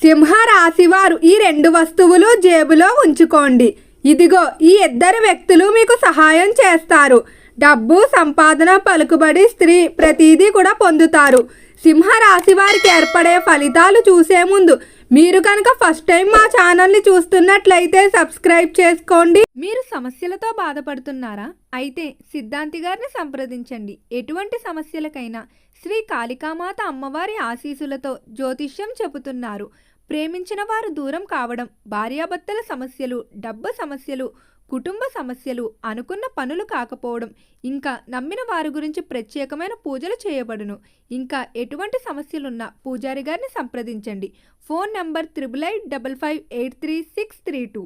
సింహరాశి వారు ఈ రెండు వస్తువులు జేబులో ఉంచుకోండి. ఇదిగో ఈ ఇద్దరు వ్యక్తులు మీకు సహాయం చేస్తారు. డబ్బు, సంపాదన, పలుకుబడి, స్త్రీ ప్రతిదీ కూడా పొందుతారు. సింహరాశి వారికి ఏర్పడే ఫలితాలు చూసే ముందు మీరు కనుక ఫస్ట్ టైం మా ఛానల్ని చూస్తున్నట్లయితే సబ్స్క్రైబ్ చేసుకోండి. మీరు సమస్యలతో బాధపడుతున్నారా? అయితే సిద్ధాంతి గారిని సంప్రదించండి. ఎటువంటి సమస్యలకైనా శ్రీ కాళికామాత అమ్మవారి ఆశీస్సులతో జ్యోతిష్యం చెబుతున్నారు. ప్రేమించిన వారు దూరం కావడం, భార్యాభర్తల సమస్యలు, డబ్బు సమస్యలు, కుటుంబ సమస్యలు, అనుకున్న పనులు కాకపోవడం, ఇంకా నమ్మిన వారి గురించి ప్రత్యేకమైన పూజలు చేయబడును. ఇంకా ఎటువంటి సమస్యలున్నా పూజారి గారిని సంప్రదించండి. Phone number 8855533632.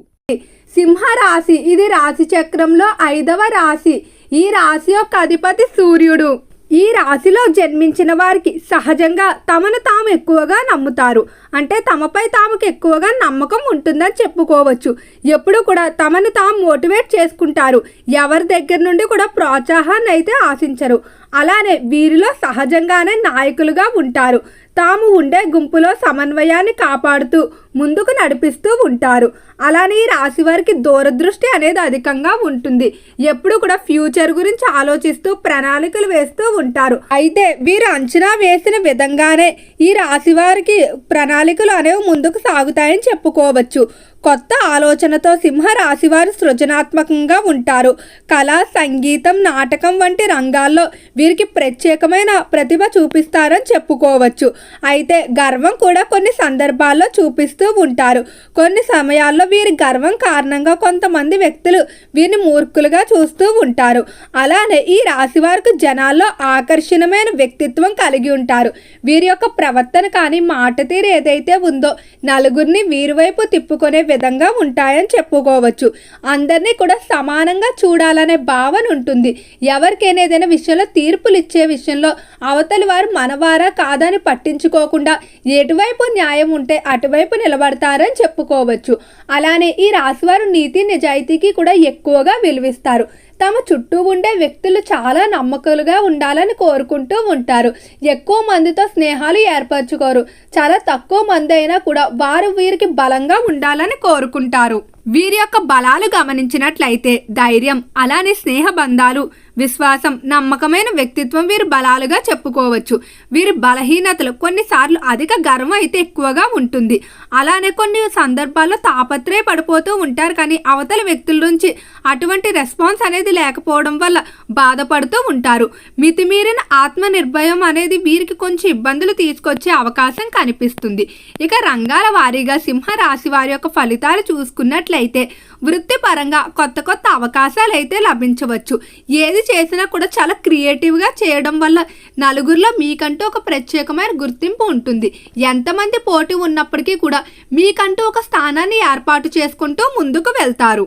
సింహరాశి ఇది రాశి చక్రంలో 5వ రాశి. ఈ రాశి యొక్క అధిపతి సూర్యుడు. ఈ రాశిలో జన్మించిన వారికి సహజంగా తమను తాము ఎక్కువగా నమ్ముతారు. అంటే తమపై తాముకు ఎక్కువగా నమ్మకం ఉంటుందని చెప్పుకోవచ్చు. ఎప్పుడు కూడా తమను తాము మోటివేట్ చేసుకుంటారు. ఎవరి దగ్గర నుండి కూడా ప్రోత్సాహాన్ని అయితే ఆశించరు. అలానే వీరిలో సహజంగానే నాయకులుగా ఉంటారు. తాము ఉండే గుంపులో సమన్వయాన్ని కాపాడుతూ ముందుకు నడిపిస్తూ ఉంటారు. అలానే ఈ రాశి వారికి దూరదృష్టి అనేది అధికంగా ఉంటుంది. ఎప్పుడు కూడా ఫ్యూచర్ గురించి ఆలోచిస్తూ ప్రణాళికలు వేస్తూ ఉంటారు. అయితే వీరు అంచనా వేసిన విధంగానే ఈ రాశి వారికి ప్రణాళికలు అనేవి ముందుకు సాగుతాయని చెప్పుకోవచ్చు. కొత్త ఆలోచనతో సింహరాశి వారు సృజనాత్మకంగా ఉంటారు. కళ, సంగీతం, నాటకం వంటి రంగాల్లో వీరికి ప్రత్యేకమైన ప్రతిభ చూపిస్తారని చెప్పుకోవచ్చు. అయితే గర్వం కూడా కొన్ని సందర్భాల్లో చూపిస్తూ ఉంటారు. కొన్ని సమయాల్లో వీరి గర్వం కారణంగా కొంతమంది వ్యక్తులు వీరిని మూర్ఖులుగా చూస్తూ ఉంటారు. అలానే ఈ రాశి వారికి జనాల్లో ఆకర్షణమైన వ్యక్తిత్వం కలిగి ఉంటారు. వీరి యొక్క ప్రవర్తన కానీ మాట తీరు ఏదైతే ఉందో నలుగురిని వీరి వైపు తిప్పుకునే విధంగా ఉంటాయని చెప్పుకోవచ్చు. అందరినీ కూడా సమానంగా చూడాలనే భావన ఉంటుంది. ఎవరికైనా ఏదైనా విషయంలో తీర్పులు ఇచ్చే విషయంలో అవతలి వారు మనవారా కాదని పట్టించుకోకుండా ఎటువైపు న్యాయం ఉంటే అటువైపు నిలబడతారని చెప్పుకోవచ్చు. అలానే ఈ రాశివారు నీతి నిజాయితీకి కూడా ఎక్కువగా విలువిస్తారు. తమ చుట్టూ ఉండే వ్యక్తులు చాలా నమ్మకాలుగా ఉండాలని కోరుకుంటూ ఉంటారు. ఎక్కువ మందితో స్నేహాలు ఏర్పరచుకోరు. చాలా తక్కువ మంది అయినా కూడా వారు వీరికి బలంగా ఉండాలని కోరుకుంటారు. వీరి యొక్క బలాలు గమనించినట్లయితే ధైర్యం, అలానే స్నేహ బంధాలు, విశ్వాసం, నమ్మకమైన వ్యక్తిత్వం వీరి బలాలుగా చెప్పుకోవచ్చు. వీరి బలహీనతలు కొన్నిసార్లు అధిక గర్వం అయితే ఎక్కువగా ఉంటుంది. అలానే కొన్ని సందర్భాల్లో తాపత్రయ పడిపోతూ ఉంటారు. కానీ అవతల వ్యక్తుల నుంచి అటువంటి రెస్పాన్స్ అనేది లేకపోవడం వల్ల బాధపడుతూ ఉంటారు. మితిమీరిన ఆత్మ నిర్భయం అనేది వీరికి కొంచెం ఇబ్బందులు తీసుకొచ్చే అవకాశం కనిపిస్తుంది. ఇక రంగాల వారీగా సింహరాశి వారి యొక్క ఫలితాలు చూసుకున్నట్లయితే వృత్తిపరంగా కొత్త కొత్త అవకాశాలు అయితే లభించవచ్చు. ఏది చేసినా కూడా చాలా క్రియేటివ్గా చేయడం వల్ల నలుగురిలో మీకంటూ ఒక ప్రత్యేకమైన గుర్తింపు ఉంటుంది. ఎంతమంది పోటీ ఉన్నప్పటికీ కూడా మీకంటూ ఒక స్థానాన్ని ఏర్పాటు చేసుకుంటూ ముందుకు వెళ్తారు.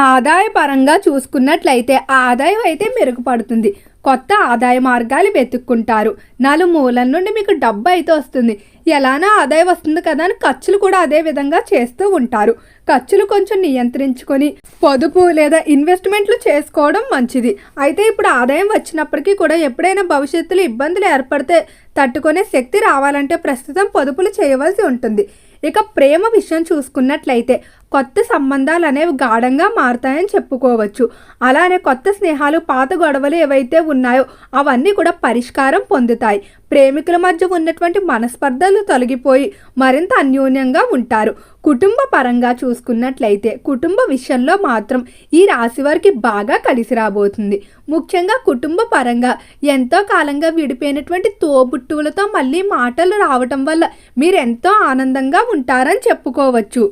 ఆదాయ పరంగా చూసుకున్నట్లయితే ఆదాయం అయితే మెరుగుపడుతుంది. కొత్త ఆదాయ మార్గాలు వెతుక్కుంటారు. నలుమూలల నుండి మీకు డబ్బు అయితే వస్తుంది. ఎలానా ఆదాయం వస్తుంది కదా అని ఖర్చులు కూడా అదే విధంగా చేస్తూ ఉంటారు. ఖర్చులు కొంచెం నియంత్రించుకొని పొదుపు లేదా ఇన్వెస్ట్మెంట్లు చేసుకోవడం మంచిది. అయితే ఇప్పుడు ఆదాయం వచ్చినప్పటికీ కూడా ఎప్పుడైనా భవిష్యత్తులో ఇబ్బందులు ఏర్పడితే తట్టుకునే శక్తి రావాలంటే ప్రస్తుతం పొదుపులు చేయవలసి ఉంటుంది. ఇక ప్రేమ విషయం చూసుకున్నట్లయితే కొత్త సంబంధాలు అనేవి గాఢంగా మారుతాయని చెప్పుకోవచ్చు. అలానే కొత్త స్నేహాలు, పాత గొడవలు ఏవైతే ఉన్నాయో అవన్నీ కూడా పరిష్కారం పొందుతాయి. ప్రేమికుల మధ్య ఉన్నటువంటి మనస్పర్ధలు తొలగిపోయి మరింత అన్యోన్యంగా ఉంటారు. కుటుంబ పరంగా చూసుకున్నట్లయితే కుటుంబ విషయంలో మాత్రం ఈ రాశి వారికి బాగా కలిసి రాబోతుంది. ముఖ్యంగా కుటుంబ పరంగా ఎంతో కాలంగా విడిపోయినటువంటి తోబుట్టువులతో మళ్ళీ మాటలు రావటం వల్ల మీరు ఎంతో ఆనందంగా ఉంటారని చెప్పుకోవచ్చు.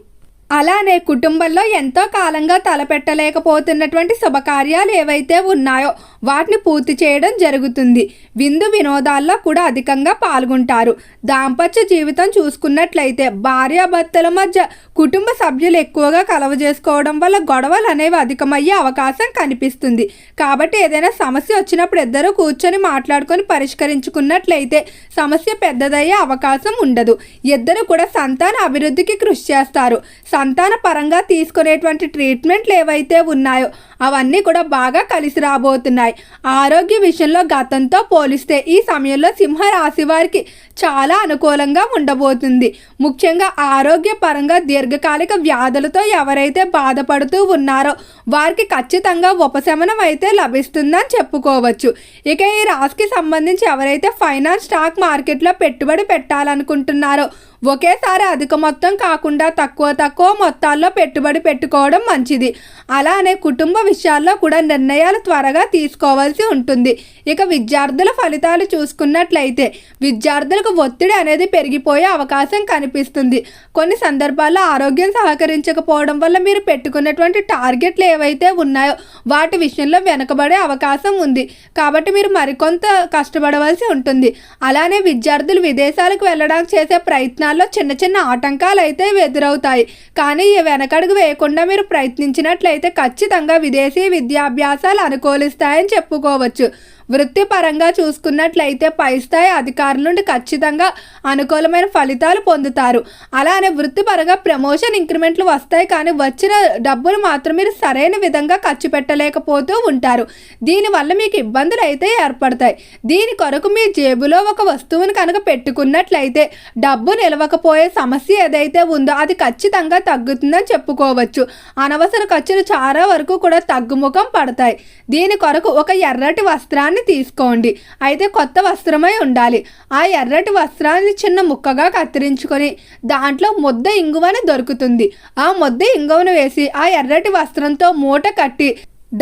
అలానే కుటుంబంలో ఎంతో కాలంగా తలపెట్టలేకపోతున్నటువంటి శుభకార్యాలు ఏవైతే ఉన్నాయో వాటిని పూర్తి చేయడం జరుగుతుంది. విందు వినోదాల్లో కూడా అధికంగా పాల్గొంటారు. దాంపత్య జీవితం చూసుకున్నట్లయితే భార్యాభర్తల మధ్య కుటుంబ సభ్యులు ఎక్కువగా కలవజేసుకోవడం వల్ల గొడవలు అనేవి అధికమయ్యే అవకాశం కనిపిస్తుంది. కాబట్టి ఏదైనా సమస్య వచ్చినప్పుడు ఇద్దరు కూర్చొని మాట్లాడుకొని పరిష్కరించుకున్నట్లయితే సమస్య పెద్దదయ్యే అవకాశం ఉండదు. ఇద్దరు కూడా సంతాన అభివృద్ధికి కృషి చేస్తారు. సంతాన పరంగా తీసుకునేటువంటి ట్రీట్మెంట్లు ఏవైతే ఉన్నాయో అవన్నీ కూడా బాగా కలిసి రాబోతున్నాయి. ఆరోగ్య విషయంలో గతంతో పోలిస్తే ఈ సమయంలో సింహరాశి వారికి చాలా అనుకూలంగా ఉండబోతుంది. ముఖ్యంగా ఆరోగ్య పరంగా దీర్ఘకాలిక వ్యాధులతో ఎవరైతే బాధపడుతూ ఉన్నారో వారికి ఖచ్చితంగా ఉపశమనం అయితే లభిస్తుందని చెప్పుకోవచ్చు. ఇక ఈ రాశికి సంబంధించి ఎవరైతే ఫైనాన్స్ స్టాక్ మార్కెట్లో పెట్టుబడి పెట్టాలనుకుంటున్నారో ఒకేసారి అధిక మొత్తం కాకుండా తక్కువ మొత్తాల్లో పెట్టుబడి పెట్టుకోవడం మంచిది. అలానే కుటుంబ విషయాల్లో కూడా నిర్ణయాలు త్వరగా తీసుకోవాల్సి ఉంటుంది. ఇక విద్యార్థుల ఫలితాలు చూసుకున్నట్లయితే విద్యార్థులకు ఒత్తిడి అనేది పెరిగిపోయే అవకాశం కనిపిస్తుంది. కొన్ని సందర్భాల్లో ఆరోగ్యం సహకరించకపోవడం వల్ల మీరు పెట్టుకున్నటువంటి టార్గెట్లు ఏవైతే ఉన్నాయో వాటి విషయంలో వెనుకబడే అవకాశం ఉంది. కాబట్టి మీరు మరికొంత కష్టపడవలసి ఉంటుంది. అలానే విద్యార్థులు విదేశాలకు వెళ్ళడానికి చేసే ప్రయత్నాల్లో చిన్న ఆటంకాలు అయితే ఎదురవుతాయి. కానీ ఈ వెనకడుగు వేయకుండా మీరు ప్రయత్నించినట్లయితే ఖచ్చితంగా విదేశీ విద్యాభ్యాసాలు అనుకూలిస్తాయని చెప్పుకోవచ్చు. వృత్తిపరంగా చూసుకున్నట్లయితే పై స్థాయి అధికారుల నుండి ఖచ్చితంగా అనుకూలమైన ఫలితాలు పొందుతారు. అలానే వృత్తిపరంగా ప్రమోషన్ ఇంక్రిమెంట్లు వస్తాయి. కానీ వచ్చిన డబ్బులు మాత్రం మీరు సరైన విధంగా ఖర్చు పెట్టలేకపోతూ ఉంటారు. దీనివల్ల మీకు ఇబ్బందులు అయితే ఏర్పడతాయి. దీని కొరకు మీ జేబులో ఒక వస్తువును కనుక పెట్టుకున్నట్లయితే డబ్బు నిలవకపోయే సమస్య ఏదైతే ఉందో అది ఖచ్చితంగా తగ్గుతుందని చెప్పుకోవచ్చు. అనవసర ఖర్చులు చాలా వరకు కూడా తగ్గుముఖం పడతాయి. దీని కొరకు ఒక ఎర్రటి వస్త్రాన్ని తీసుకోండి. అయితే కొత్త వస్త్రమై ఉండాలి. ఆ ఎర్రటి వస్త్రాన్ని చిన్న ముక్కగా కత్తిరించుకొని దాంట్లో ముద్ద ఇంగువని దొరుకుతుంది. ఆ ముద్ద ఇంగువను వేసి ఆ ఎర్రటి వస్త్రంతో మూట కట్టి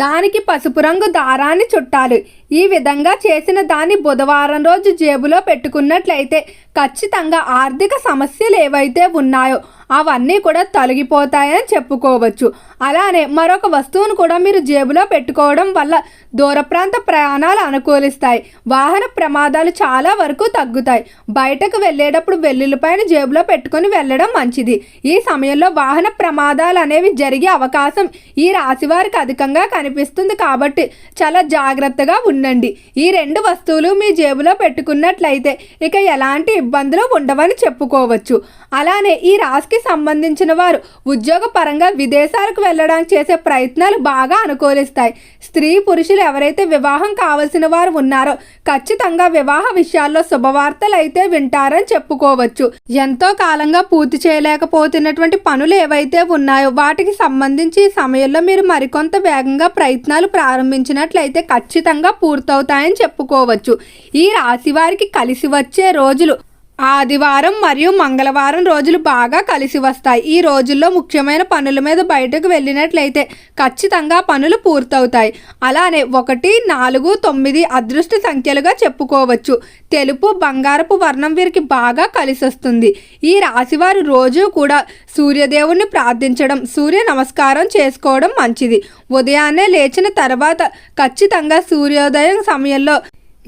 దానికి పసుపు రంగు దారాన్ని చుట్టాలి. ఈ విధంగా చేసిన దాన్ని బుధవారం రోజు జేబులో పెట్టుకున్నట్లయితే ఖచ్చితంగా ఆర్థిక సమస్యలు ఏవైతే ఉన్నాయో అవన్నీ కూడా తొలగిపోతాయని చెప్పుకోవచ్చు. అలానే మరొక వస్తువును కూడా మీరు జేబులో పెట్టుకోవడం వల్ల దూర ప్రాంత ప్రయాణాలు అనుకూలిస్తాయి. వాహన ప్రమాదాలు చాలా వరకు తగ్గుతాయి. బయటకు వెళ్ళేటప్పుడు వెల్లుల్లిపైన జేబులో పెట్టుకొని వెళ్ళడం మంచిది. ఈ సమయంలో వాహన ప్రమాదాలు అనేవి జరిగే అవకాశం ఈ రాశి వారికి అధికంగా కనిపిస్తుంది. కాబట్టి చాలా జాగ్రత్తగా ఉండండి. ఈ రెండు వస్తువులు మీ జేబులో పెట్టుకున్నట్లయితే ఇక ఎలాంటి ఇబ్బందులు ఉండవని చెప్పుకోవచ్చు. అలానే ఈ రాశికి సంబంధించిన వారు ఉద్యోగ పరంగా విదేశాలకు వెళ్ళడానికి చేసే ప్రయత్నాలు బాగా అనుకూలిస్తాయి. స్త్రీ పురుషులు ఎవరైతే వివాహం కావలసిన వారు ఉన్నారో ఖచ్చితంగా వివాహ విషయాల్లో శుభవార్తలు అయితే వింటారని చెప్పుకోవచ్చు. ఎంతో కాలంగా పూర్తి చేయలేకపోతున్నటువంటి పనులు ఏవైతే ఉన్నాయో వాటికి సంబంధించి ఈ సమయంలో మీరు మరికొంత వేగంగా ప్రయత్నాలు ప్రారంభించినట్లయితే ఖచ్చితంగా పూర్తవుతాయని చెప్పుకోవచ్చు. ఈ రాశి వారికి కలిసి వచ్చే రోజులు ఆదివారం మరియు మంగళవారం రోజులు బాగా కలిసి వస్తాయి. ఈ రోజుల్లో ముఖ్యమైన పనుల మీద బయటకు వెళ్ళినట్లయితే ఖచ్చితంగా పనులు పూర్తవుతాయి. అలానే 1, 4, 9 అదృష్ట సంఖ్యలుగా చెప్పుకోవచ్చు. తెలుపు బంగారపు వర్ణం వీరికి బాగా కలిసి వస్తుంది. ఈ రాశివారు రోజు కూడా సూర్యదేవుణ్ణి ప్రార్థించడం, సూర్య నమస్కారం చేసుకోవడం మంచిది. ఉదయాన్నే లేచిన తర్వాత ఖచ్చితంగా సూర్యోదయం సమయంలో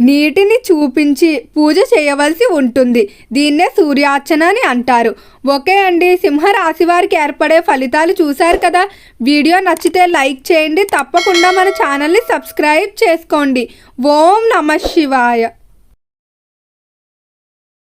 నీటిని చూపించి పూజ చేయవలసి ఉంటుంది. దీన్నే సూర్యార్చన అని అంటారు. ఓకే అండి, సింహరాశి వారికి ఏర్పడే ఫలితాలు చూశారు కదా. వీడియో నచ్చితే లైక్ చేయండి. తప్పకుండా మన ఛానల్ని సబ్స్క్రైబ్ చేసుకోండి. ఓం నమః శివాయ.